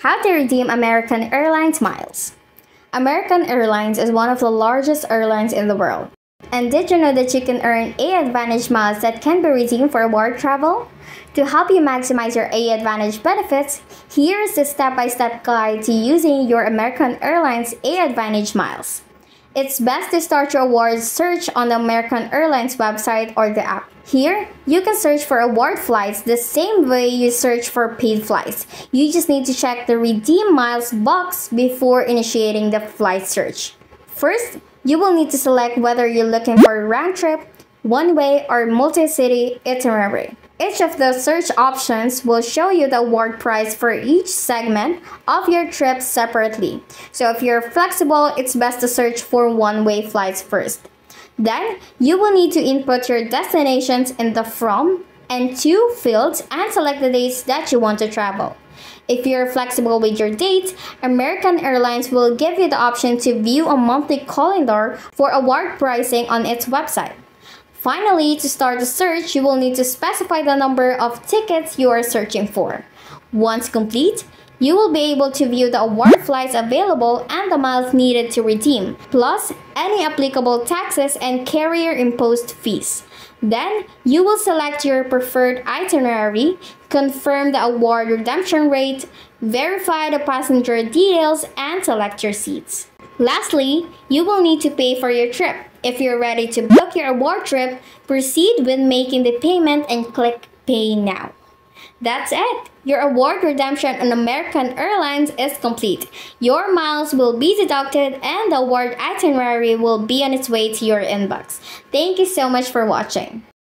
How to redeem American Airlines miles. American Airlines is one of the largest airlines in the world. And did you know that you can earn A-Advantage miles that can be redeemed for work travel? To help you maximize your A-Advantage benefits, here is the step-by-step guide to using your American Airlines A-Advantage miles. It's best to start your awards search on the American Airlines website or the app. Here, you can search for award flights the same way you search for paid flights. You just need to check the Redeem Miles box before initiating the flight search. First, you will need to select whether you're looking for a round trip, one-way, or multi-city itinerary. Each of the search options will show you the award price for each segment of your trip separately. So if you're flexible, it's best to search for one-way flights first. Then, you will need to input your destinations in the from and to fields and select the dates that you want to travel. If you're flexible with your dates, American Airlines will give you the option to view a monthly calendar for award pricing on its website. Finally, to start the search, you will need to specify the number of tickets you are searching for. Once complete, you will be able to view the award flights available and the miles needed to redeem, plus any applicable taxes and carrier-imposed fees. Then, you will select your preferred itinerary, confirm the award redemption rate, verify the passenger details, and select your seats. Lastly, you will need to pay for your trip. If you're ready to book your award trip, proceed with making the payment and click Pay Now. That's it! Your award redemption on American Airlines is complete. Your miles will be deducted and the award itinerary will be on its way to your inbox. Thank you so much for watching.